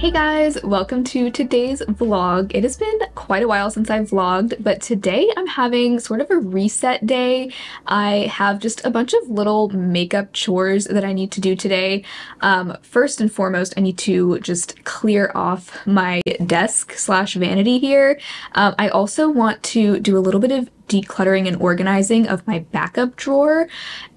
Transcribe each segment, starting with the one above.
Hey guys, welcome to today's vlog. It has been quite a while since I've vlogged, but today I'm having sort of a reset day. I have just a bunch of little makeup chores that I need to do today. First and foremost, I need to just clear off my desk slash vanity here. I also want to do a little bit of decluttering and organizing of my backup drawer,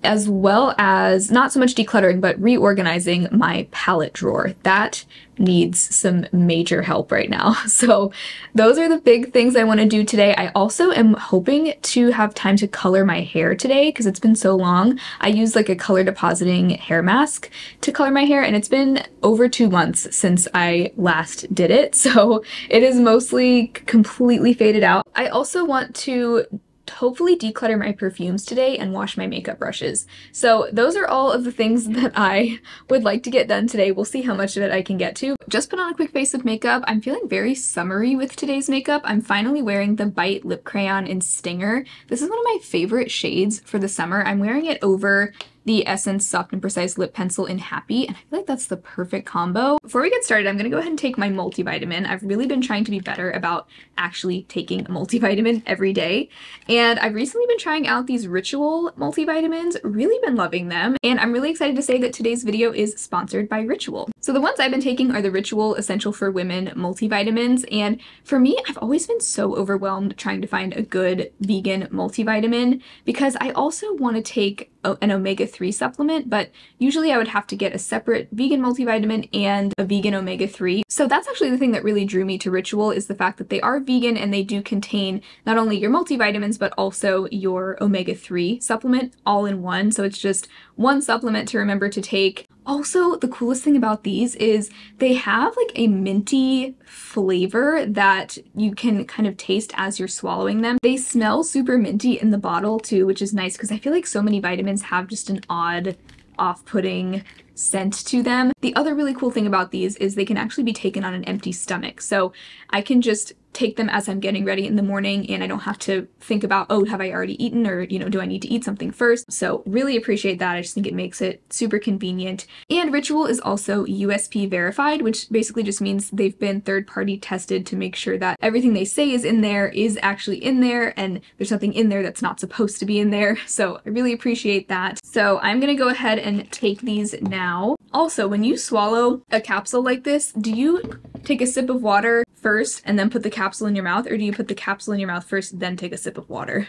as well as not so much decluttering, but reorganizing my palette drawer. That needs some major help right now. So those are the big things I want to do today. I also am hoping to have time to color my hair today because it's been so long. I use like a color depositing hair mask to color my hair, and it's been over 2 months since I last did it. So it is mostly completely faded out. I also want to hopefully declutter my perfumes today and wash my makeup brushes. So those are all of the things that I would like to get done today. We'll see how much of it I can get to. Just put on a quick face of makeup. I'm feeling very summery with today's makeup. I'm finally wearing the Bite Lip Crayon in Stinger. This is one of my favorite shades for the summer. I'm wearing it over the Essence Soft and Precise Lip Pencil in Happy, and I feel like that's the perfect combo. Before we get started, I'm gonna go ahead and take my multivitamin. I've really been trying to be better about actually taking a multivitamin every day, and I've recently been trying out these Ritual multivitamins, really been loving them, and I'm really excited to say that today's video is sponsored by Ritual. So the ones I've been taking are the Ritual Essential for Women multivitamins, and for me, I've always been so overwhelmed trying to find a good vegan multivitamin because I also want to take an omega-3 supplement, but usually I would have to get a separate vegan multivitamin and a vegan omega-3. So that's actually the thing that really drew me to Ritual, is the fact that they are vegan and they do contain not only your multivitamins but also your omega-3 supplement all in one. So it's just one supplement to remember to take. Also, the coolest thing about these is they have like a minty flavor that you can kind of taste as you're swallowing them. They smell super minty in the bottle too, which is nice because I feel like so many vitamins have just an odd, off-putting scent to them. The other really cool thing about these is they can actually be taken on an empty stomach. So I can just take them as I'm getting ready in the morning and I don't have to think about, oh, have I already eaten, or, you know, do I need to eat something first? So really appreciate that. I just think it makes it super convenient. And Ritual is also USP verified, which basically just means they've been third-party tested to make sure that everything they say is in there is actually in there, and there's nothing in there that's not supposed to be in there. So I really appreciate that. So I'm gonna go ahead and take these now. Also, when you swallow a capsule like this, do you take a sip of water first and then put the capsule in your mouth, or do you put the capsule in your mouth first then take a sip of water?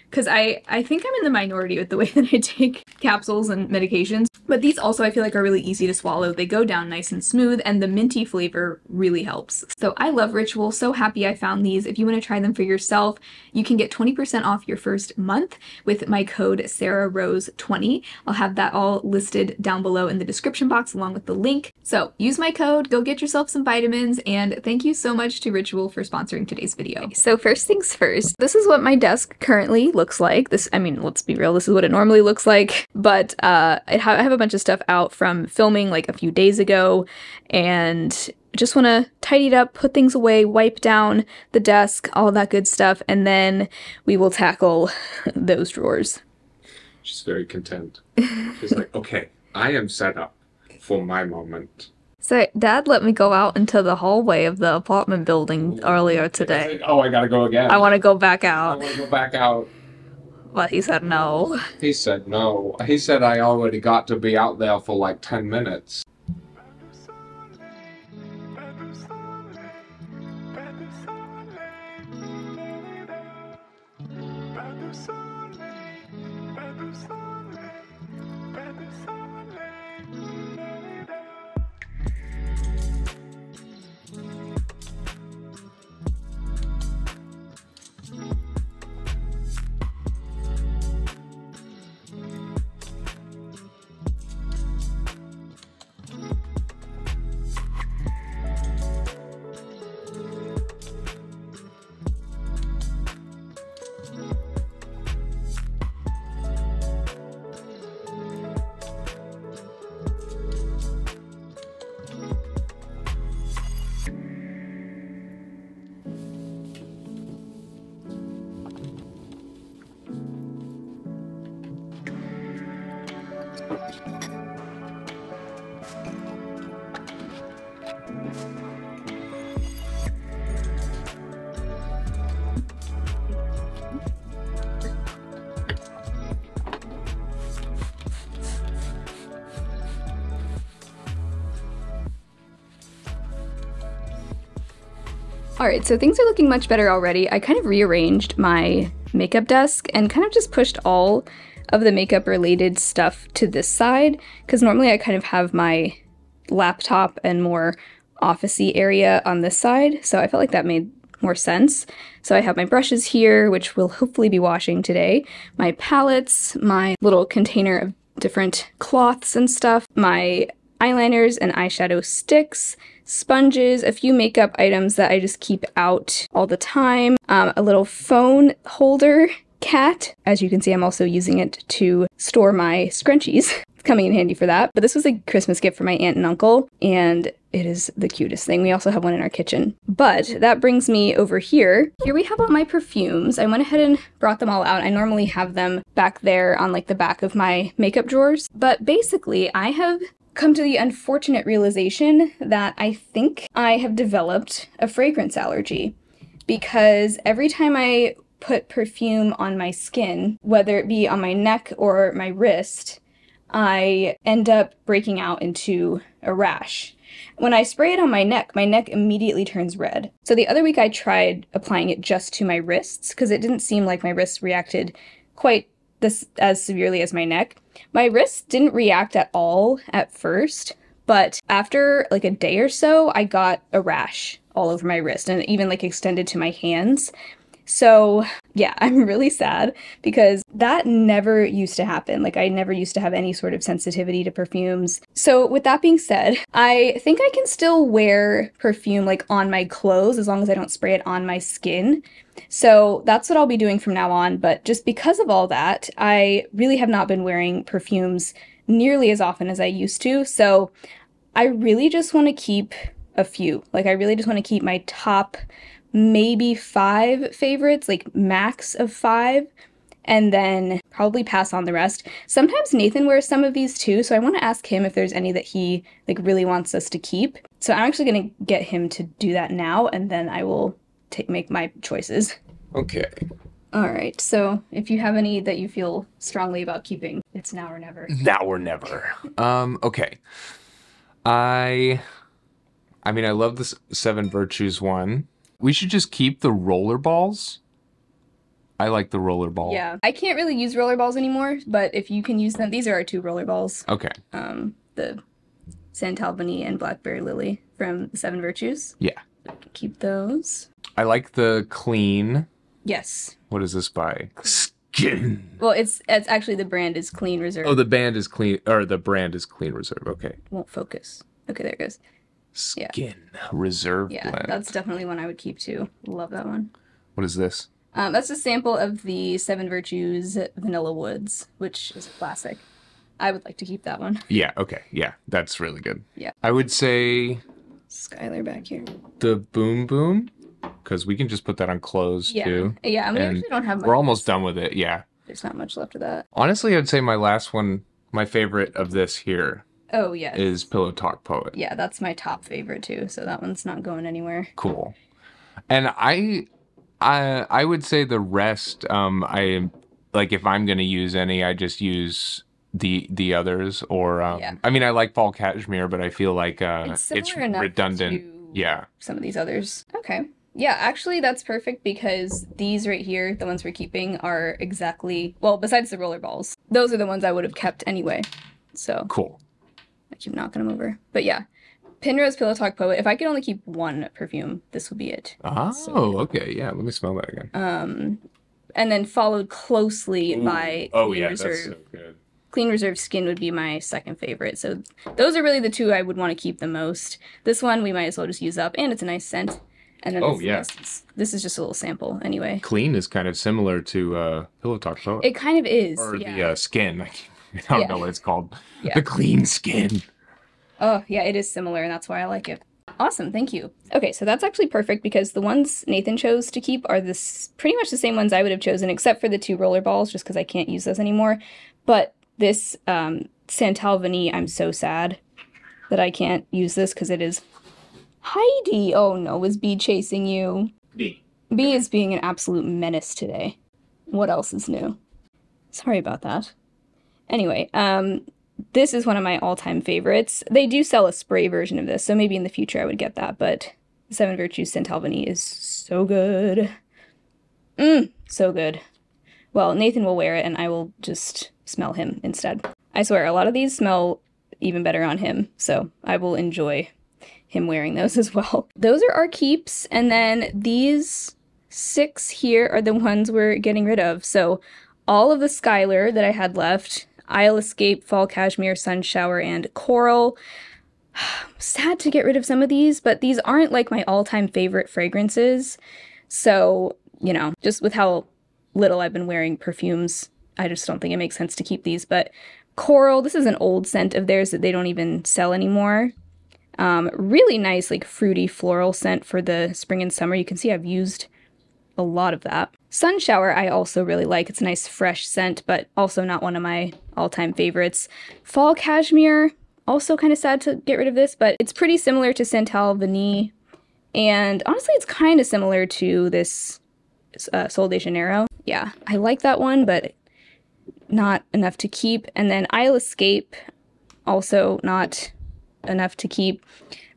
Because I think I'm in the minority with the way that I take capsules and medications. But these also I feel like are really easy to swallow. They go down nice and smooth, and the minty flavor really helps. So I love Ritual. So happy I found these. If you want to try them for yourself, you can get 20% off your first month with my code SarahRose20. I'll have that all listed down below in the description box along with the link. So use my code, go get yourself some vitamins, and thank you so much to Ritual for sponsoring today's video. So first things first, this is what my desk currently looks like. This, I mean, let's be real, this is what it normally looks like, but I have a bunch of stuff out from filming like a few days ago, and just want to tidy it up, put things away, wipe down the desk, all that good stuff, and then we will tackle those drawers. She's very content. She's like, okay, I am set up for my moment. So Dad let me go out into the hallway of the apartment building earlier today. Oh, I gotta go again. I want to go back out. I want to go back out. But he said no. He said no. He said I already got to be out there for like 10 minutes. Alright, so things are looking much better already. I kind of rearranged my makeup desk and kind of just pushed all of the makeup related stuff to this side, because normally I kind of have my laptop and more office-y area on this side, so I felt like that made more sense. So I have my brushes here, which we'll hopefully be washing today, my palettes, my little container of different cloths and stuff, my eyeliners and eyeshadow sticks, sponges, a few makeup items that I just keep out all the time, a little phone holder cat. As you can see, I'm also using it to store my scrunchies. It's coming in handy for that. But this was a Christmas gift for my aunt and uncle, and it is the cutest thing. We also have one in our kitchen. But that brings me over here. Here we have all my perfumes. I went ahead and brought them all out. I normally have them back there on like the back of my makeup drawers. But basically, I have come to the unfortunate realization that I think I have developed a fragrance allergy, because every time I put perfume on my skin, whether it be on my neck or my wrist, I end up breaking out into a rash. When I spray it on my neck immediately turns red. So the other week I tried applying it just to my wrists, because it didn't seem like my wrists reacted quite as severely as my neck. My wrists didn't react at all at first, but after like a day or so, I got a rash all over my wrist, and it even like extended to my hands. So yeah, I'm really sad because that never used to happen. Like I never used to have any sort of sensitivity to perfumes. So with that being said, I think I can still wear perfume like on my clothes as long as I don't spray it on my skin. So that's what I'll be doing from now on. But just because of all that, I really have not been wearing perfumes nearly as often as I used to. So I really just want to keep a few. Like I really just want to keep my top maybe 5 favorites, like max of 5, and then probably pass on the rest. Sometimes Nathan wears some of these too, so I want to ask him if there's any that he like really wants us to keep. So I'm actually going to get him to do that now, and then I will make my choices. Okay. All right, so if you have any that you feel strongly about keeping, it's now or never. Now or never. Okay. I mean, I love this 7 Virtues one. We should just keep the roller balls. I like the roller ball. Yeah, I can't really use roller balls anymore, but if you can use them, these are our 2 roller balls. Okay. The Santal, Vanille, and Blackberry Lily from the 7 Virtues. Yeah. Keep those. I like the clean. Yes. What is this by? Skin. Well, it's actually the brand is Clean Reserve. Oh, the brand is Clean Reserve. Okay. Won't focus. Okay, there it goes. Skin Reserve Yeah, blend. that's definitely one I would keep too. Love that one. What is this? That's a sample of the 7 Virtues Vanilla Woods, which is a classic. I would like to keep that one. Yeah, okay. Yeah, that's really good. Yeah. I would say Skylar back here. the Boom Boom, because we can just put that on clothes too. Yeah, I mean, we actually don't have much. We're almost done with it, yeah. There's not much left of that. Honestly, I'd say my last one, my favorite of this here, Oh, yes. is Pillow Talk Poet. Yeah, that's my top favorite too, so that one's not going anywhere. Cool. And I would say the rest, I like if I'm gonna use any, I just use the others, or I mean I like Fall Cashmere, but I feel like it's redundant. Yeah. Some of these others. Okay. Yeah, actually that's perfect because these right here, the ones we're keeping, are exactly, well, besides the roller balls, those are the ones I would have kept anyway. So cool. I keep knocking them over. But yeah, Penrose Pillow Talk Poet. If I could only keep one perfume, this would be it. Oh, so, okay. Yeah, let me smell that again. And then followed closely by Clean Reserve. That's so good. Clean Reserve Skin would be my second favorite. So those are really the 2 I would want to keep the most. This one we might as well just use up, and it's a nice scent. And then this is just a little sample anyway. Clean is kind of similar to Pillow Talk Poet. It kind of is. Or the Skin. I don't know what it's called. Yeah. The Clean Skin. Oh, yeah, it is similar, and that's why I like it. Awesome, thank you. Okay, so that's actually perfect because the ones Nathan chose to keep are pretty much the same ones I would have chosen, except for the 2 roller balls, just because I can't use those anymore. But this Santal Vanille, I'm so sad that I can't use this because it is... Heidi! Oh no, was B chasing you? B is being an absolute menace today. What else is new? Sorry about that. Anyway, this is one of my all-time favorites. They do sell a spray version of this, so maybe in the future I would get that, but Seven Virtues Santal Vanille is so good. So good. Well, Nathan will wear it and I will just smell him instead. I swear, a lot of these smell even better on him, so I will enjoy him wearing those as well. Those are our keeps, and then these 6 here are the ones we're getting rid of. So all of the Skylar that I had left, Isle Escape, Fall Cashmere, Sun Shower, and Coral. Sad to get rid of some of these, but these aren't like my all-time favorite fragrances. So, you know, just with how little I've been wearing perfumes, I just don't think it makes sense to keep these. But Coral, this is an old scent of theirs that they don't even sell anymore. Really nice, like fruity floral scent for the spring and summer. You can see I've used a lot of that. Sun Shower I also really like. It's a nice fresh scent, but also not one of my all-time favorites. Fall Cashmere, also kind of sad to get rid of this, but it's pretty similar to Santal Vanille. And honestly, it's kind of similar to this Sol de Janeiro. Yeah, I like that one, but not enough to keep. And then Isle Escape, also not enough to keep.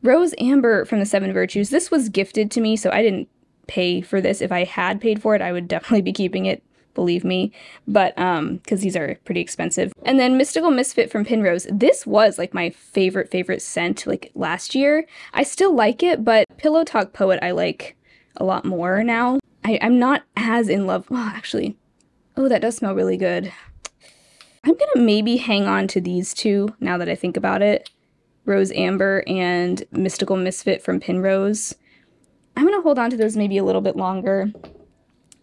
Rose Amber from the Seven Virtues. This was gifted to me, so I didn't pay for this. If I had paid for it, I would definitely be keeping it, believe me. But, because these are pretty expensive. And then Mystical Misfit from Penrose. This was, like, my favorite scent, like, last year. I still like it, but Pillow Talk Poet I like a lot more now. I'm not as in love. Well, actually, oh, that does smell really good. I'm gonna maybe hang on to these two now that I think about it. Rose Amber and Mystical Misfit from Penrose. I'm gonna hold on to those maybe a little bit longer.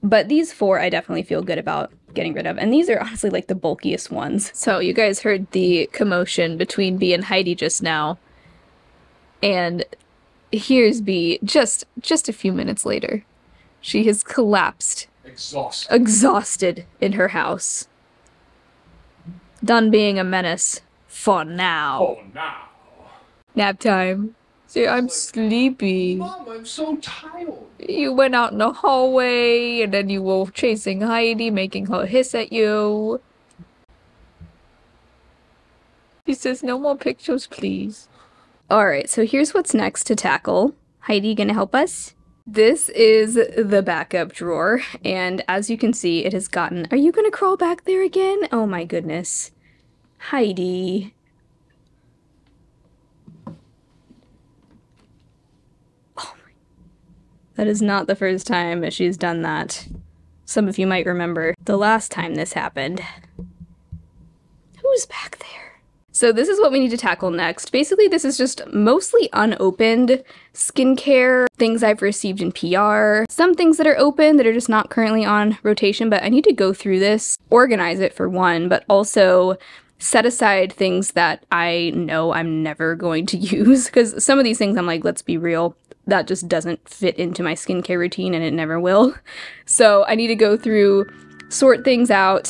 But these 4 I definitely feel good about getting rid of. And these are honestly like the bulkiest ones. So you guys heard the commotion between Bee and Heidi just now. And here's Bee just a few minutes later. She has collapsed. Exhausted in her house. Done being a menace. For now. Oh, now. Nap time. See, I'm sleepy. Mom, I'm so tired. You went out in the hallway, and then you were chasing Heidi, making her hiss at you. He says, no more pictures, please. Alright, so here's what's next to tackle. Heidi, gonna help us? This is the backup drawer, and as you can see, it has gotten... Are you gonna crawl back there again? Oh my goodness. Heidi. Oh my... That is not the first time she's done that. Some of you might remember the last time this happened. Who's back there? So this is what we need to tackle next. Basically, this is just mostly unopened skincare, things I've received in PR, some things that are open that are just not currently on rotation, but I need to go through this, organize it for one, but also set aside things that I know I'm never going to use, because some of these things I'm like, let's be real, that just doesn't fit into my skincare routine and it never will. So I need to go through, sort things out.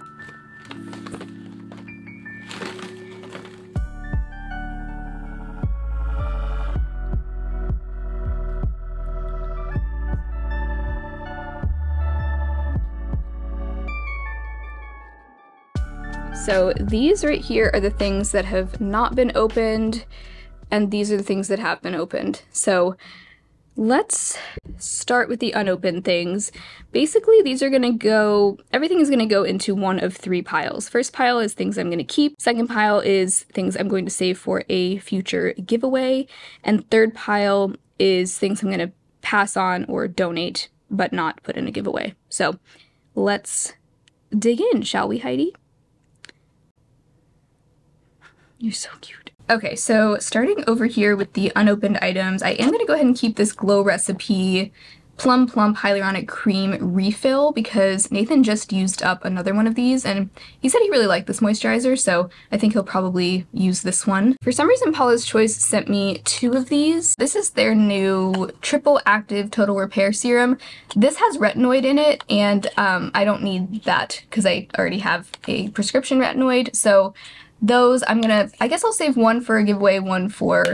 So these right here are the things that have not been opened, and these are the things that have been opened. So let's start with the unopened things. Basically, these are gonna go, everything is gonna go into one of 3 piles. First pile is things I'm gonna keep. Second pile is things I'm going to save for a future giveaway. And third pile is things I'm gonna pass on or donate, but not put in a giveaway. So let's dig in, shall we, Heidi? You're so cute. Okay, so starting over here with the unopened items, I am going to go ahead and keep this Glow Recipe Plum Plump Hyaluronic Cream refill because Nathan just used up another one of these and he said he really liked this moisturizer, so I think he'll probably use this one. For some reason, Paula's Choice sent me 2 of these. This is their new Triple Active Total Repair Serum. This has retinoid in it, and I don't need that because I already have a prescription retinoid, so those I'm gonna, I guess I'll save one for a giveaway, one for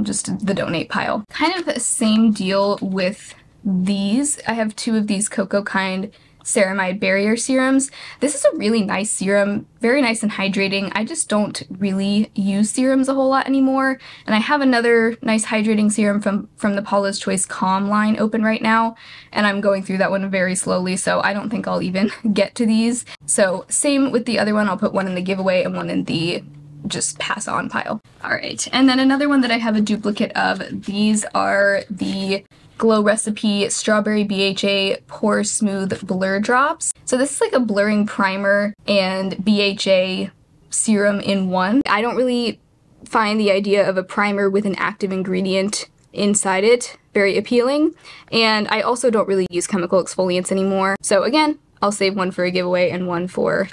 just the donate pile. Kind of the same deal with these. I have 2 of these Cocoa Kind Ceramide Barrier Serums. This is a really nice serum, very nice and hydrating. I just don't really use serums a whole lot anymore. And I have another nice hydrating serum from the Paula's Choice Calm line open right now, and I'm going through that one very slowly, so I don't think I'll even get to these. So same with the other one, I'll put one in the giveaway and one in the just pass on pile. Alright, and then another one that I have a duplicate of, these are the Glow Recipe Strawberry BHA Pore Smooth Blur Drops. So this is like a blurring primer and BHA serum in one. I don't really find the idea of a primer with an active ingredient inside it very appealing, and I also don't really use chemical exfoliants anymore. So again, I'll save one for a giveaway and one for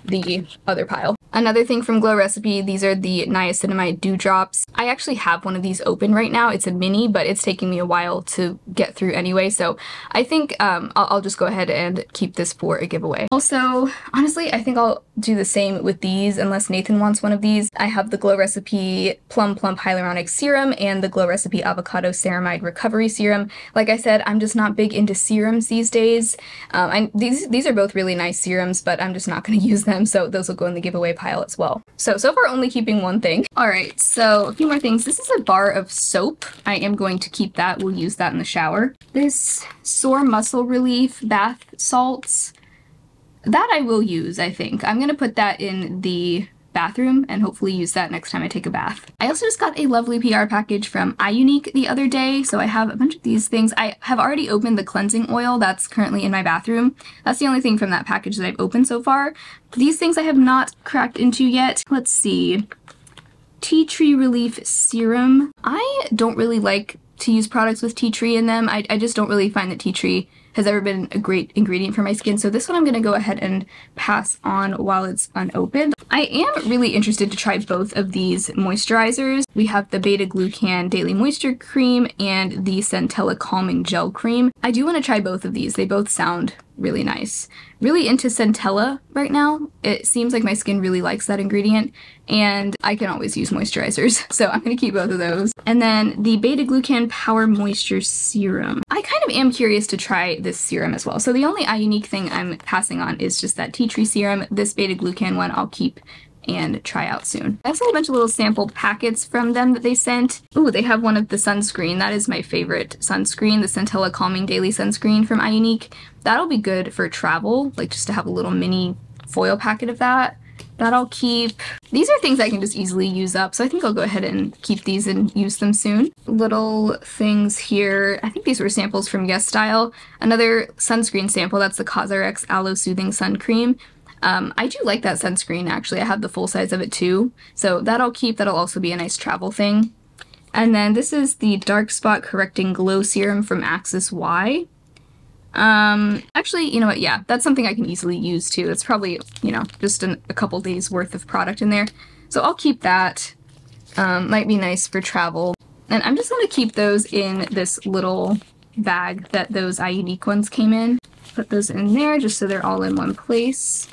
the other pile. Another thing from Glow Recipe, these are the Niacinamide Dew Drops. I actually have one of these open right now. It's a mini, but it's taking me a while to get through anyway, so I think I'll just go ahead and keep this for a giveaway. Also, honestly, I think I'll do the same with these unless Nathan wants one of these. I have the Glow Recipe Plum Plump Hyaluronic Serum and the Glow Recipe Avocado Ceramide Recovery Serum. Like I said, I'm just not big into serums these days. These are both really nice serums, but I'm just not going to use them, so those will go in the giveaway pile as well. So far only keeping one thing. Alright, so a few more things. This is a bar of soap. I am going to keep that. We'll use that in the shower. This Sore Muscle Relief Bath Salts, that I will use, I think. I'm going to put that in the bathroom and hopefully use that next time I take a bath. I also just got a lovely PR package from iUnique the other day, so I have a bunch of these things. I have already opened the cleansing oil that's currently in my bathroom. That's the only thing from that package that I've opened so far. These things I have not cracked into yet. Let's see. Tea Tree Relief Serum. I don't really like to use products with tea tree in them. I just don't really find that tea tree has ever been a great ingredient for my skin, so this one I'm going to go ahead and pass on while it's unopened. I am really interested to try both of these moisturizers. We have the Beta Glucan Daily Moisture Cream and the Santal Calming Gel Cream. I do want to try both of these. They both sound really nice. Really into Centella right now. It seems like my skin really likes that ingredient, and I can always use moisturizers, so I'm going to keep both of those. And then the Beta Glucan Power Moisture Serum. I kind of am curious to try this serum as well. So the only iUnique thing I'm passing on is just that tea tree serum. This Beta Glucan one I'll keep and try out soon. I also have a bunch of little sample packets from them that they sent. Ooh, they have one of the sunscreen. That is my favorite sunscreen, the Santal Calming Daily Sunscreen from iUnique. That'll be good for travel, like just to have a little mini foil packet of that. That I'll keep. These are things I can just easily use up, so I think I'll go ahead and keep these and use them soon. Little things here. I think these were samples from Yes Style. Another sunscreen sample, that's the COSRX Aloe Soothing Sun Cream. I do like that sunscreen, actually. I have the full size of it too, so that I'll keep. That'll also be a nice travel thing. And then this is the Dark Spot Correcting Glow Serum from Axis Y. Actually, you know what, yeah, that's something I can easily use too. It's probably, you know, just a couple days worth of product in there. So I'll keep that. Might be nice for travel. And I'm just going to keep those in this little bag that those iUnique ones came in. Put those in there just so they're all in one place.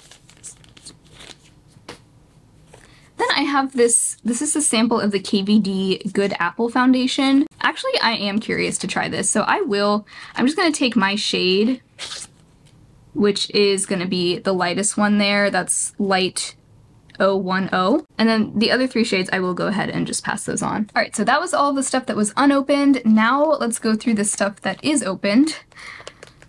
Then I have this is a sample of the KVD Good Apple Foundation. Actually, I am curious to try this, so I'm just going to take my shade, which is going to be the lightest one there, that's Light 010, and then the other three shades I will go ahead and just pass those on. Alright, so that was all the stuff that was unopened. Now let's go through the stuff that is opened.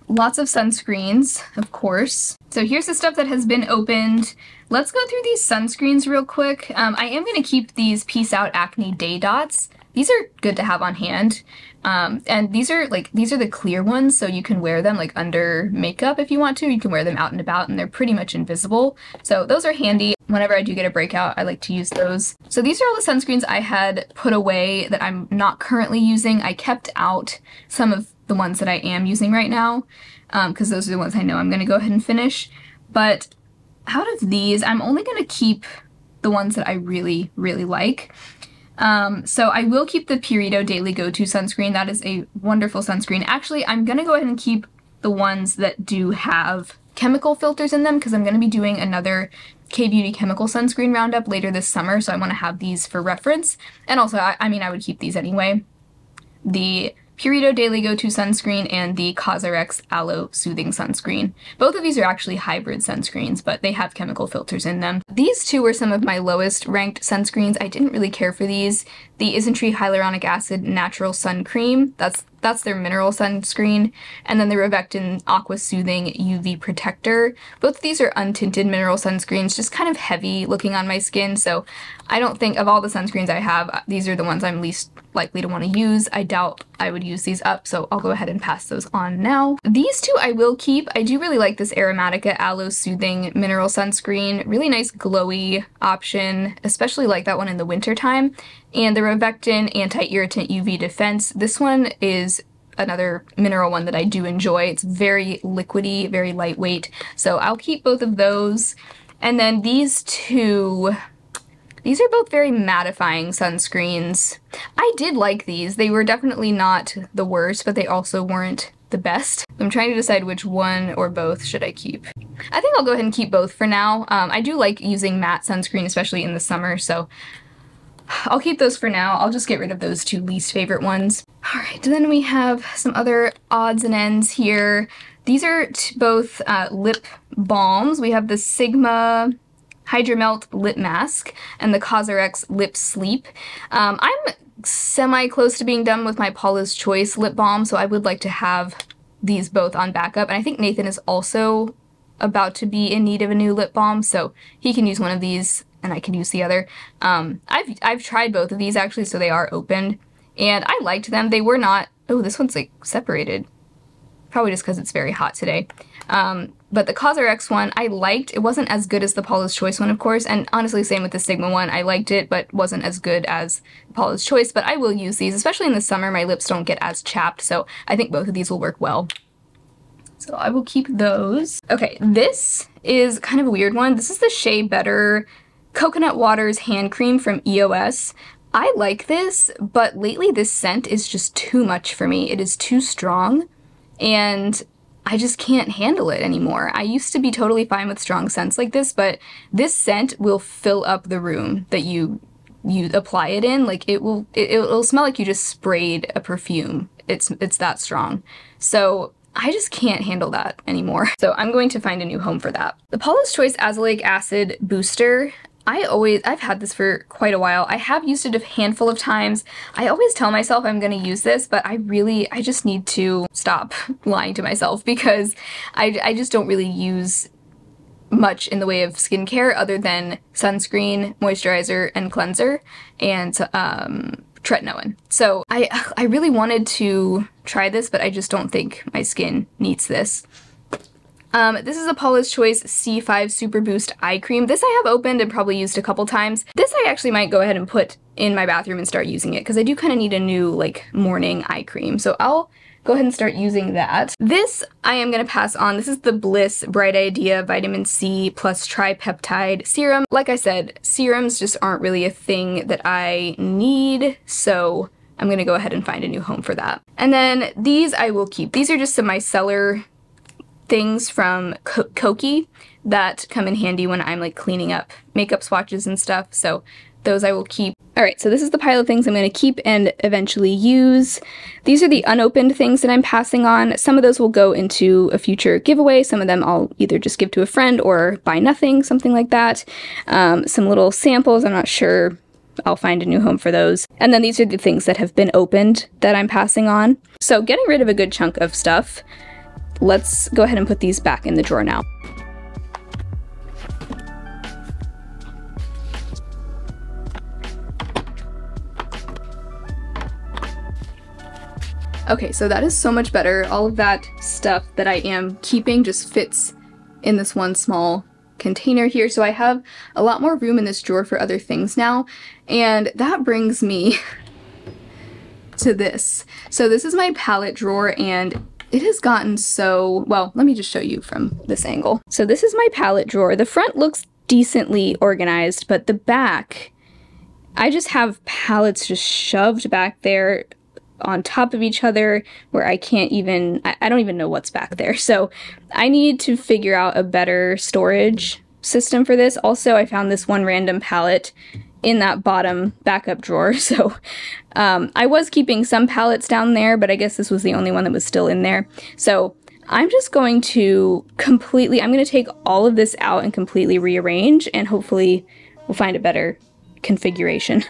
Lots of sunscreens, of course. So here's the stuff that has been opened. Let's go through these sunscreens real quick. I am going to keep these Peace Out Acne Day Dots. These are good to have on hand. And these are the clear ones, so you can wear them like under makeup if you want to. You can wear them out and about, and they're pretty much invisible. So those are handy. Whenever I do get a breakout, I like to use those. So these are all the sunscreens I had put away that I'm not currently using. I kept out some of the ones that I am using right now, because those are the ones I know I'm going to go ahead and finish. But out of these, I'm only going to keep the ones that I really, really like. So I will keep the Purito Daily Go-To sunscreen. That is a wonderful sunscreen. Actually, I'm going to go ahead and keep the ones that do have chemical filters in them, because I'm going to be doing another K-Beauty chemical sunscreen roundup later this summer, so I want to have these for reference. And also, I mean, I would keep these anyway. The Purito Daily Go-To Sunscreen and the COSRX Aloe Soothing Sunscreen. Both of these are actually hybrid sunscreens, but they have chemical filters in them. These two were some of my lowest ranked sunscreens. I didn't really care for these. The Isntree Hyaluronic Acid Natural Sun Cream, that's their mineral sunscreen, and then the Revectin Aqua Soothing UV Protector. Both of these are untinted mineral sunscreens, just kind of heavy looking on my skin, so I don't think of all the sunscreens I have, these are the ones I'm least likely to want to use. I doubt I would use these up, so I'll go ahead and pass those on now. These two I will keep. I do really like this Aromatica Aloe Soothing Mineral Sunscreen. Really nice glowy option, especially like that one in the winter time. And the Revectin Anti-Irritant UV Defense. This one is another mineral one that I do enjoy. It's very liquidy, very lightweight, so I'll keep both of those. And then these two, these are both very mattifying sunscreens. I did like these. They were definitely not the worst, but they also weren't the best. I'm trying to decide which one or both should I keep. I think I'll go ahead and keep both for now. I do like using matte sunscreen, especially in the summer, so I'll keep those for now. I'll just get rid of those two least favorite ones. Alright, then we have some other odds and ends here. These are both lip balms. We have the Sigma Hydromelt Lip Mask and the COSRX Lip Sleep. I'm semi-close to being done with my Paula's Choice lip balm, so I would like to have these both on backup. And I think Nathan is also about to be in need of a new lip balm, so he can use one of these and I can use the other. I've tried both of these actually, so they are opened, and I liked them. They were not, oh, this one's like separated. Probably just because it's very hot today. But the COSRX one I liked. It wasn't as good as the Paula's Choice one, of course, and honestly same with the Sigma one. I liked it, but wasn't as good as Paula's Choice, but I will use these, especially in the summer. My lips don't get as chapped, so I think both of these will work well. So I will keep those. Okay, this is kind of a weird one. This is the Shea Better Coconut Waters Hand Cream from EOS. I like this, but lately this scent is just too much for me. It is too strong, and I just can't handle it anymore. I used to be totally fine with strong scents like this, but this scent will fill up the room that you apply it in. Like it'll smell like you just sprayed a perfume. It's that strong. So I just can't handle that anymore. So I'm going to find a new home for that. The Paula's Choice Azelaic Acid Booster. I've had this for quite a while. I have used it a handful of times. I always tell myself I'm gonna use this, but I just need to stop lying to myself, because I just don't really use much in the way of skincare other than sunscreen, moisturizer, and cleanser, and tretinoin. So I really wanted to try this, but I just don't think my skin needs this. This is a Paula's Choice C5 Super Boost Eye Cream. This I have opened and probably used a couple times. This I actually might go ahead and put in my bathroom and start using it, because I do kind of need a new, like, morning eye cream. So I'll go ahead and start using that. This I am going to pass on. This is the Bliss Bright Idea Vitamin C plus Tripeptide Serum. Like I said, serums just aren't really a thing that I need, so I'm going to go ahead and find a new home for that. And then these I will keep. These are just some micellar things from Koki that come in handy when I'm like cleaning up makeup swatches and stuff, so those I will keep. Alright, so this is the pile of things I'm going to keep and eventually use. These are the unopened things that I'm passing on. Some of those will go into a future giveaway. Some of them I'll either just give to a friend or buy nothing, something like that. Some little samples, I'm not sure. I'll find a new home for those. And then these are the things that have been opened that I'm passing on. So getting rid of a good chunk of stuff. Let's go ahead and put these back in the drawer now. Okay, so that is so much better. All of that stuff that I am keeping just fits in this one small container here, so I have a lot more room in this drawer for other things now. And that brings me to this. So this is my palette drawer, and it has gotten so, well, let me just show you from this angle. So this is my palette drawer. The front looks decently organized, but the back, I just have palettes just shoved back there on top of each other where I can't even, I don't even know what's back there. So I need to figure out a better storage system for this. Also, I found this one random palette in that bottom backup drawer. So I was keeping some palettes down there, but I guess this was the only one that was still in there. So I'm just going to I'm going to take all of this out and completely rearrange, and hopefully we'll find a better configuration.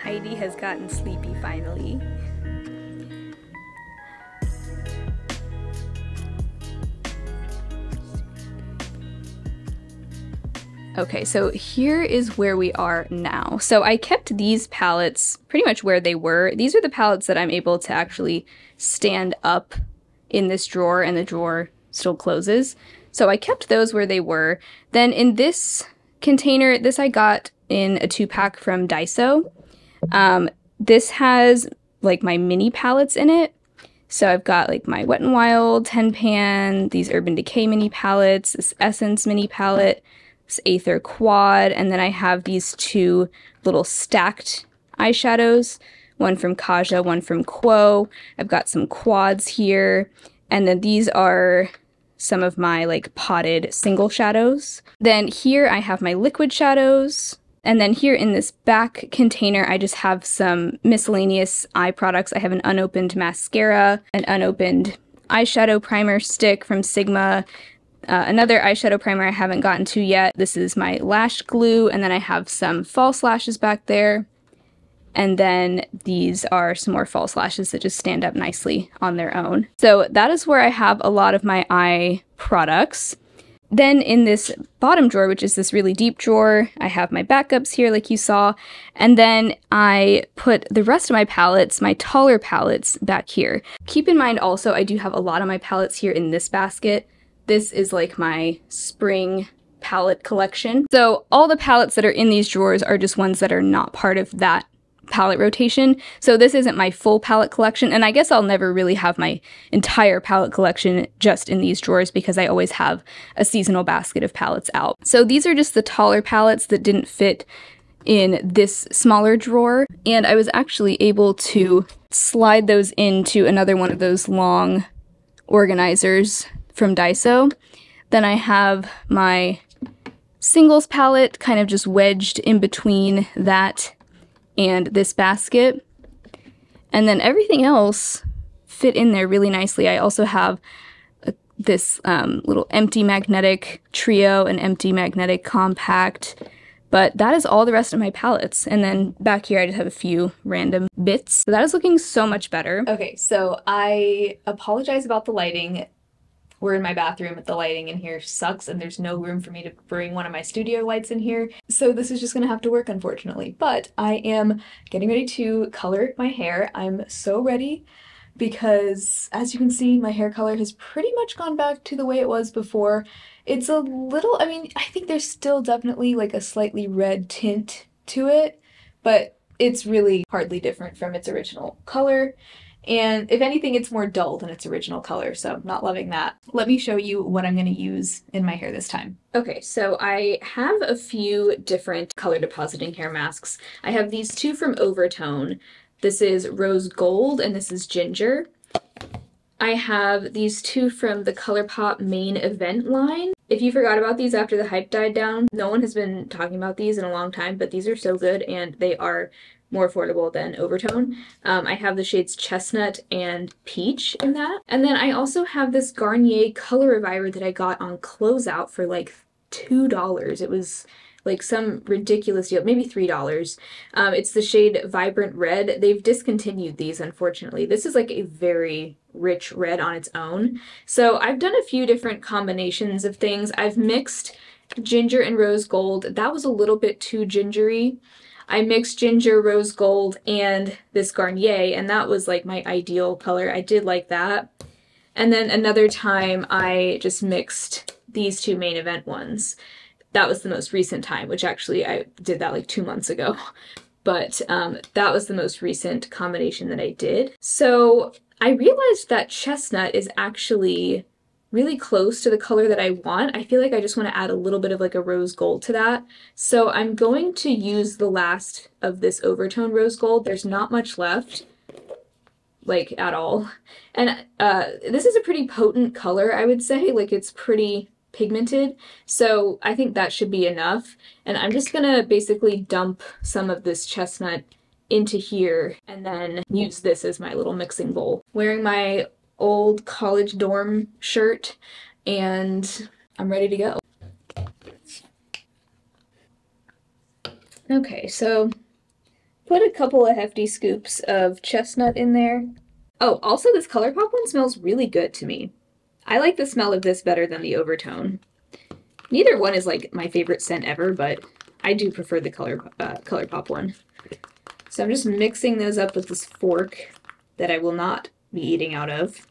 Heidi has gotten sleepy finally. Okay, so here is where we are now. So I kept these palettes pretty much where they were. These are the palettes that I'm able to actually stand up in this drawer, and the drawer still closes. So I kept those where they were. Then in this container, this I got in a 2-pack from Daiso. This has like my mini palettes in it. So I've got like my Wet n Wild 10 pan, these Urban Decay mini palettes, this Essence mini palette, this Aether quad, and then I have these 2 little stacked eyeshadows, one from Kaja, one from Quo. I've got some quads here, and then these are some of my like potted single shadows. Then here I have my liquid shadows. And then here in this back container, I just have some miscellaneous eye products. I have an unopened mascara, an unopened eyeshadow primer stick from Sigma, another eyeshadow primer I haven't gotten to yet. This is my lash glue, and then I have some false lashes back there. And then these are some more false lashes that just stand up nicely on their own. So that is where I have a lot of my eye products. Then in this bottom drawer, which is this really deep drawer, I have my backups here like you saw, and then I put the rest of my palettes, my taller palettes, back here. Keep in mind also, I do have a lot of my palettes here in this basket. This is like my spring palette collection. So all the palettes that are in these drawers are just ones that are not part of that palette rotation. So this isn't my full palette collection, and I guess I'll never really have my entire palette collection just in these drawers because I always have a seasonal basket of palettes out. So these are just the taller palettes that didn't fit in this smaller drawer, and I was actually able to slide those into another one of those long organizers from Daiso. Then I have my singles palette kind of just wedged in between that and this basket, and then everything else fit in there really nicely. I also have this little empty magnetic trio and empty magnetic compact, but that is all the rest of my palettes. And then back here I just have a few random bits. So that is looking so much better. Okay, so I apologize about the lighting. We're in my bathroom, the lighting in here sucks, and there's no room for me to bring one of my studio lights in here, so this is just gonna have to work, unfortunately. But I am getting ready to color my hair. I'm so ready because, as you can see, my hair color has pretty much gone back to the way it was before. It's a little, I mean, I think there's still definitely like a slightly red tint to it, but it's really hardly different from its original color. And if anything, it's more dull than its original color, so I'm not loving that. Let me show you what I'm going to use in my hair this time. Okay, so I have a few different color depositing hair masks. I have these 2 from Overtone. This is Rose Gold and this is Ginger. I have these 2 from the ColourPop main event line. If you forgot about these after the hype died down, no one has been talking about these in a long time, but these are so good and they are more affordable than Overtone. I have the shades Chestnut and Peach in that. And then I also have this Garnier Color Reviver that I got on closeout for like $2. It was like some ridiculous deal, maybe $3. It's the shade Vibrant Red. They've discontinued these, unfortunately. This is like a very rich red on its own. So I've done a few different combinations of things. I've mixed Ginger and Rose Gold. That was a little bit too gingery. I mixed Ginger, Rose Gold, and this Garnier, and that was like my ideal color. I did like that. And then another time I just mixed these two main event ones. That was the most recent time, which actually I did that like 2 months ago. But that was the most recent combination that I did. So I realized that chestnut is actually really close to the color that I want. I feel like I just want to add a little bit of like a rose gold to that. So I'm going to use the last of this overtone rose gold. There's not much left, like at all. And this is a pretty potent color, I would say. Like it's pretty pigmented, so I think that should be enough. And I'm just gonna basically dump some of this chestnut into here and then use this as my little mixing bowl. Wearing my old college dorm shirt, and I'm ready to go. Okay, so put a couple of hefty scoops of chestnut in there. Oh, also this ColourPop one smells really good to me. I like the smell of this better than the overtone. Neither one is like my favorite scent ever, but I do prefer the ColourPop one. So I'm just mixing those up with this fork that I will not be eating out of.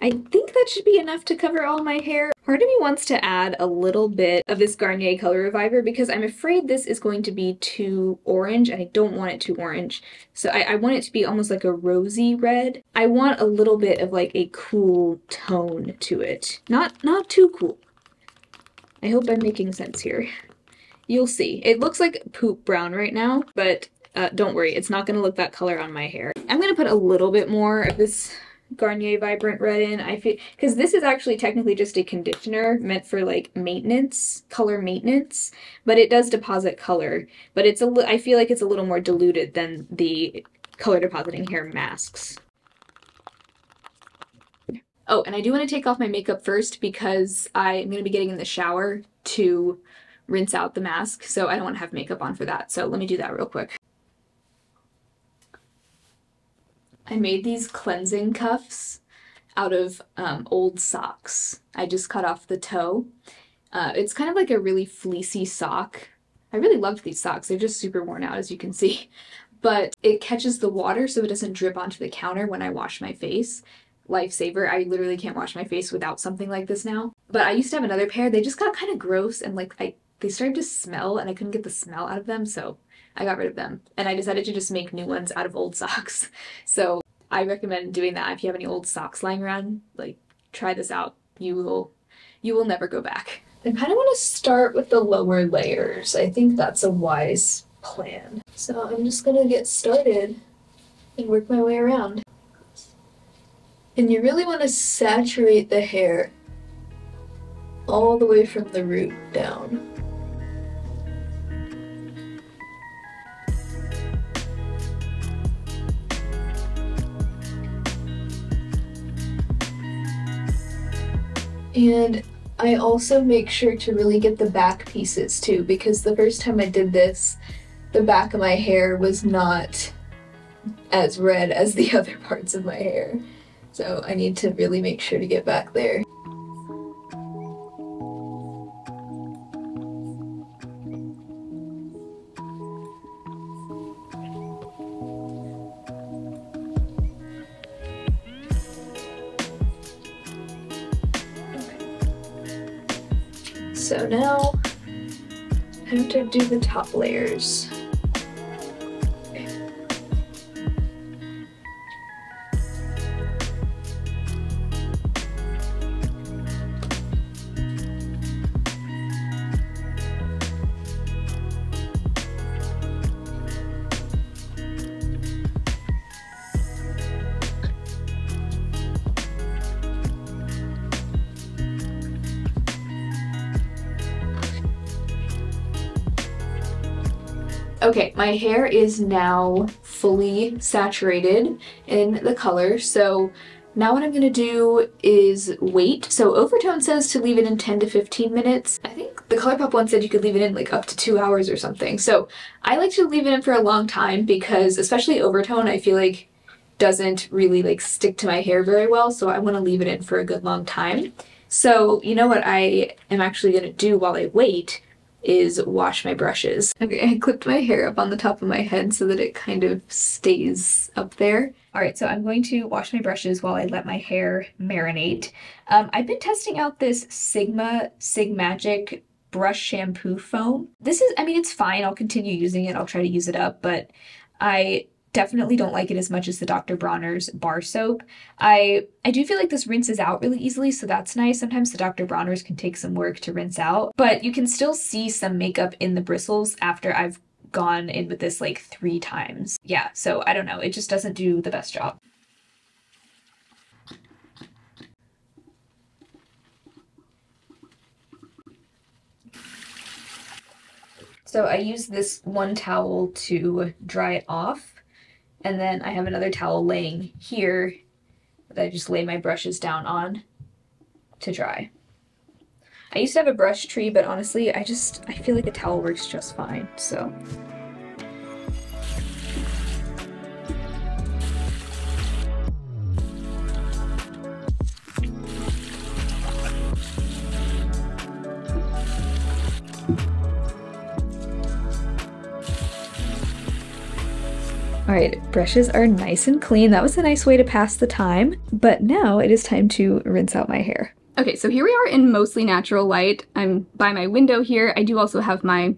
I think that should be enough to cover all my hair. Part of me wants to add a little bit of this Garnier Color Reviver because I'm afraid this is going to be too orange and I don't want it too orange. So I want it to be almost like a rosy red. I want a little bit of like a cool tone to it. Not too cool. I hope I'm making sense here. You'll see. It looks like poop brown right now, but don't worry, it's not going to look that color on my hair. I'm going to put a little bit more of this Garnier Vibrant Red in. I feel because this is actually technically just a conditioner meant for like maintenance, color maintenance, but it does deposit color. But it's I feel like it's a little more diluted than the color depositing hair masks. Oh, and I do want to take off my makeup first because I'm going to be getting in the shower to rinse out the mask, so I don't want to have makeup on for that. So let me do that real quick. I made these cleansing cuffs out of old socks. I just cut off the toe. It's kind of like a really fleecy sock. I really loved these socks. They're just super worn out, as you can see. But it catches the water so it doesn't drip onto the counter when I wash my face. Lifesaver. I literally can't wash my face without something like this now. But I used to have another pair. They just got kind of gross and like they started to smell and I couldn't get the smell out of them, so I got rid of them. And I decided to just make new ones out of old socks. So I recommend doing that. If you have any old socks lying around, like try this out. You will never go back. I kind of want to start with the lower layers. I think that's a wise plan. So I'm just gonna get started and work my way around. And you really want to saturate the hair all the way from the root down. And I also make sure to really get the back pieces too, because the first time I did this, the back of my hair was not as red as the other parts of my hair. So I need to really make sure to get back there. So now I have to do the top layers. Okay, my hair is now fully saturated in the color, so now what I'm gonna do is wait. So Overtone says to leave it in 10 to 15 minutes. I think the ColourPop one said you could leave it in like up to 2 hours or something. So I like to leave it in for a long time because especially Overtone I feel like doesn't really like stick to my hair very well, so I want to leave it in for a good long time. So you know what I am actually gonna do while I wait is wash my brushes. Okay, I clipped my hair up on the top of my head so that it kind of stays up there. All right, so I'm going to wash my brushes while I let my hair marinate. I've been testing out this Sigmagic brush shampoo foam. This is, I mean, it's fine. I'll continue using it. I'll try to use it up, but I definitely don't like it as much as the Dr. Bronner's bar soap. I do feel like this rinses out really easily, so that's nice. Sometimes the Dr. Bronner's can take some work to rinse out, but you can still see some makeup in the bristles after I've gone in with this like 3 times. Yeah, so I don't know. It just doesn't do the best job. So I use this one towel to dry it off. And then I have another towel laying here that I just lay my brushes down on to dry. I used to have a brush tree, but honestly, I feel like a towel works just fine, so. Alright, brushes are nice and clean. That was a nice way to pass the time, but now it is time to rinse out my hair. Okay, so here we are in mostly natural light. I'm by my window here. I do also have my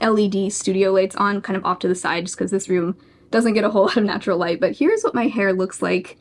LED studio lights on kind of off to the side just because this room doesn't get a whole lot of natural light, but here's what my hair looks like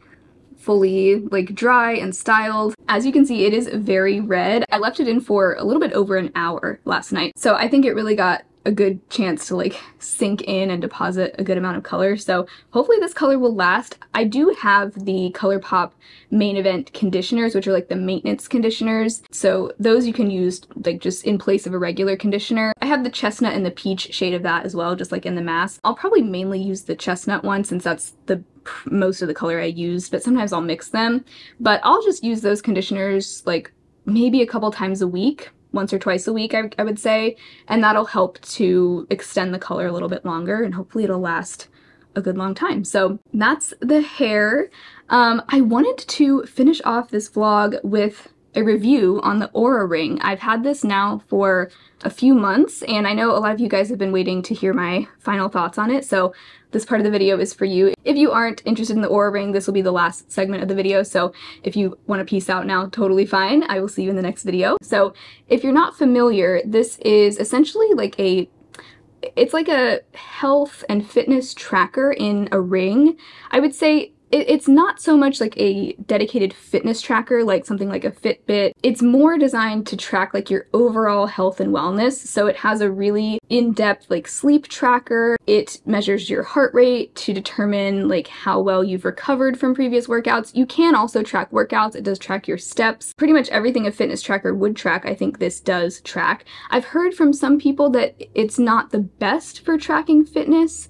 fully like dry and styled. As you can see, it is very red. I left it in for a little bit over an hour last night, so I think it really got a good chance to like sink in and deposit a good amount of color. So hopefully this color will last. I do have the ColourPop Main Event conditioners, which are like the maintenance conditioners. So those you can use like just in place of a regular conditioner. I have the chestnut and the peach shade of that as well, just like in the mask. I'll probably mainly use the chestnut one since that's the most of the color I used, but sometimes I'll mix them. But I'll just use those conditioners like maybe a couple times a week. Once or twice a week, I would say, and that'll help to extend the color a little bit longer, and hopefully it'll last a good long time. So that's the hair. I wanted to finish off this vlog with a review on the OURA ring. I've had this now for a few months, and I know a lot of you guys have been waiting to hear my final thoughts on it, so this part of the video is for you. If you aren't interested in the OURA ring, this will be the last segment of the video, so if you want to peace out now, totally fine. I will see you in the next video. So if you're not familiar, this is essentially like it's like a health and fitness tracker in a ring. I would say it's not so much like a dedicated fitness tracker like something like a Fitbit. It's more designed to track like your overall health and wellness. So it has a really in-depth like sleep tracker. It measures your heart rate to determine like how well you've recovered from previous workouts. You can also track workouts. It does track your steps. Pretty much everything a fitness tracker would track, I think this does track. I've heard from some people that it's not the best for tracking fitness.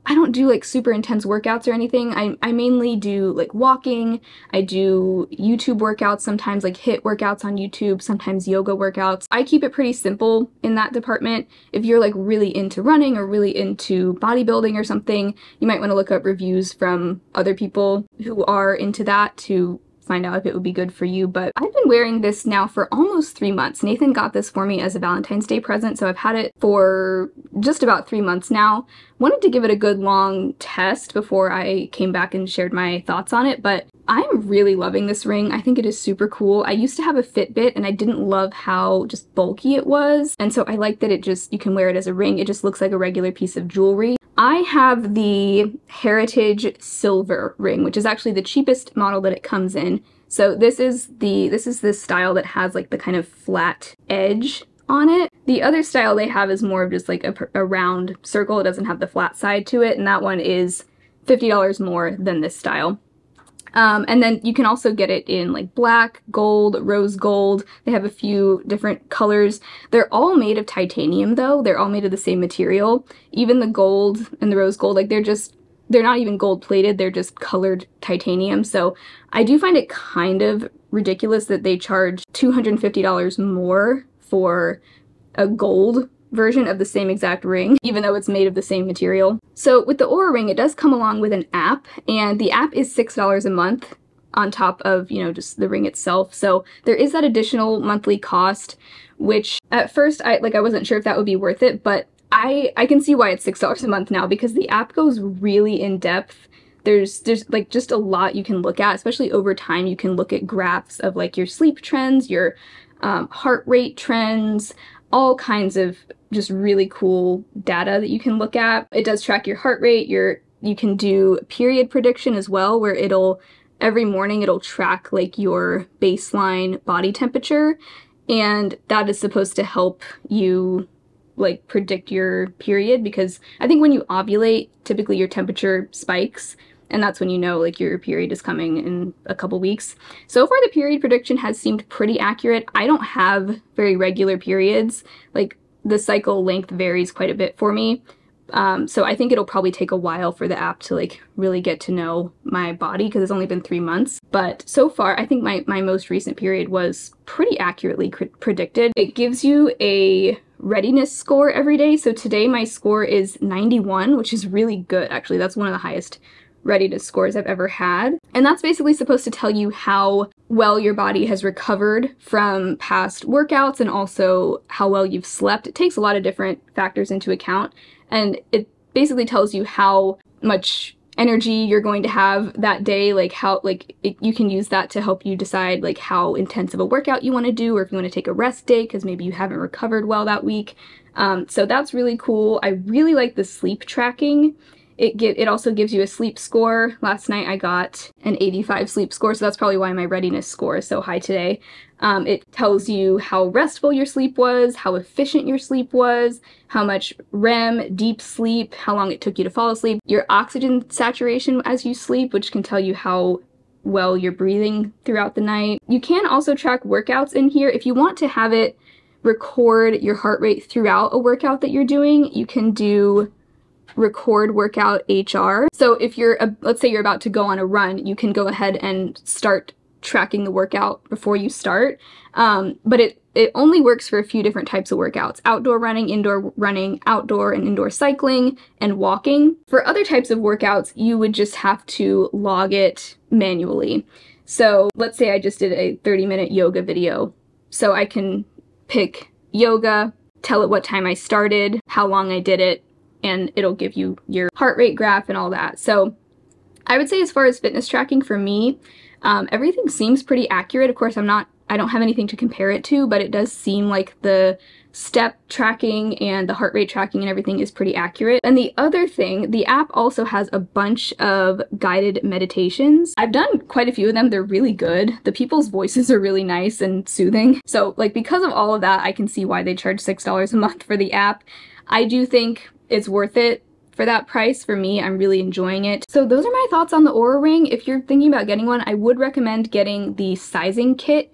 I don't do like super intense workouts or anything. I mainly do like walking. I do YouTube workouts, sometimes like HIIT workouts on YouTube, sometimes yoga workouts. I keep it pretty simple in that department. If you're like really into running or really into bodybuilding or something, you might want to look up reviews from other people who are into that to find out if it would be good for you. But I've been wearing this now for almost 3 months. Nathan got this for me as a Valentine's Day present, so I've had it for just about 3 months now. Wanted to give it a good long test before I came back and shared my thoughts on it, but I'm really loving this ring. I think it is super cool. I used to have a Fitbit and I didn't love how just bulky it was, and so I like that you can wear it as a ring. It just looks like a regular piece of jewelry. I have the Heritage Silver ring, which is actually the cheapest model that it comes in. So this is this style that has like the kind of flat edge on it. The other style they have is more of just like a round circle. It doesn't have the flat side to it, and that one is $50 more than this style. And then you can also get it in like black, gold, rose gold. They have a few different colors. They're all made of titanium though. They're all made of the same material. Even the gold and the rose gold, like they're not even gold plated, they're just colored titanium. So I do find it kind of ridiculous that they charge $250 more for a gold version of the same exact ring, even though it's made of the same material. So with the OURA ring, it does come along with an app, and the app is $6 a month. on top of, you know, just the ring itself. So there is that additional monthly cost, which at first I wasn't sure if that would be worth it, but I can see why it's $6 a month now, because the app goes really in depth. There's like just a lot you can look at, especially over time. You can look at graphs of like your sleep trends, your heart rate trends, all kinds of just really cool data that you can look at. It does track your heart rate, you can do period prediction as well, where every morning it'll track like your baseline body temperature, and that is supposed to help you like predict your period, because I think when you ovulate, typically your temperature spikes, and that's when you know like your period is coming in a couple weeks. So far the period prediction has seemed pretty accurate. I don't have very regular periods. Like the cycle length varies quite a bit for me. So I think it'll probably take a while for the app to like really get to know my body, because it's only been 3 months. But so far, I think my most recent period was pretty accurately predicted. It gives you a readiness score every day. So today my score is 91, which is really good. Actually, that's one of the highest readiness scores I've ever had. And that's basically supposed to tell you how well your body has recovered from past workouts and also how well you've slept. It takes a lot of different factors into account, and it basically tells you how much energy you're going to have that day, like how you can use that to help you decide like how intense of a workout you want to do, or if you want to take a rest day because maybe you haven't recovered well that week. So that's really cool. I really like the sleep tracking. It also gives you a sleep score. Last night I got an 85 sleep score, so that's probably why my readiness score is so high today. It tells you how restful your sleep was, how efficient your sleep was, how much REM, deep sleep, how long it took you to fall asleep, your oxygen saturation as you sleep, which can tell you how well you're breathing throughout the night. You can also track workouts in here. If you want to have it record your heart rate throughout a workout that you're doing, you can do record workout HR. So if let's say you're about to go on a run, you can go ahead and start tracking the workout before you start. But it only works for a few different types of workouts: outdoor running, indoor running, outdoor and indoor cycling, and walking. For other types of workouts, you would just have to log it manually. So let's say I just did a 30-minute yoga video. So I can pick yoga, tell it what time I started, how long I did it, and it'll give you your heart rate graph and all that. So I would say as far as fitness tracking for me, everything seems pretty accurate. Of course, I don't have anything to compare it to, but it does seem like the step tracking and the heart rate tracking and everything is pretty accurate. And the other thing, the app also has a bunch of guided meditations. I've done quite a few of them. They're really good. The people's voices are really nice and soothing. So like because of all of that, I can see why they charge $6 a month for the app. I do think it's worth it for that price. For me, I'm really enjoying it. So those are my thoughts on the OURA ring. If you're thinking about getting one, I would recommend getting the sizing kit.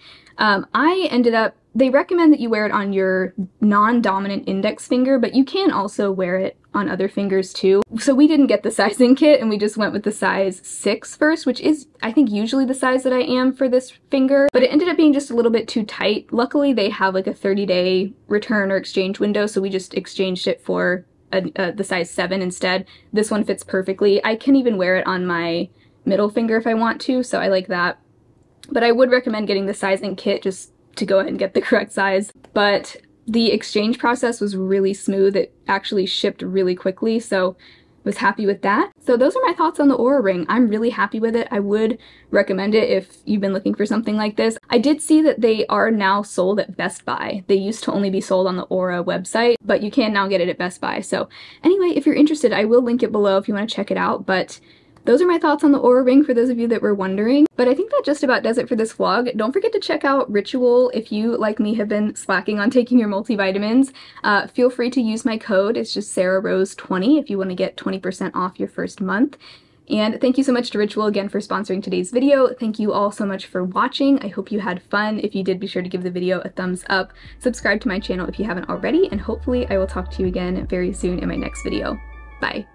They recommend that you wear it on your non-dominant index finger, but you can also wear it on other fingers too. So we didn't get the sizing kit and we just went with the size 6 first, which is, I think, usually the size that I am for this finger, but it ended up being just a little bit too tight. Luckily, they have like a 30-day return or exchange window, so we just exchanged it for the size 7 instead. This one fits perfectly. I can even wear it on my middle finger if I want to, so I like that. But I would recommend getting the sizing kit just to go ahead and get the correct size. But the exchange process was really smooth. It actually shipped really quickly, so was happy with that. So those are my thoughts on the OURA ring. I'm really happy with it. I would recommend it if you've been looking for something like this. I did see that they are now sold at Best Buy. They used to only be sold on the OURA website, but you can now get it at Best Buy. So anyway, if you're interested, I will link it below if you want to check it out. But those are my thoughts on the OURA ring for those of you that were wondering. But I think that just about does it for this vlog. Don't forget to check out Ritual if you, like me, have been slacking on taking your multivitamins. Feel free to use my code. It's just SarahRose20 if you want to get 20% off your first month. And thank you so much to Ritual again for sponsoring today's video. Thank you all so much for watching. I hope you had fun. If you did, be sure to give the video a thumbs up. Subscribe to my channel if you haven't already, and hopefully I will talk to you again very soon in my next video. Bye.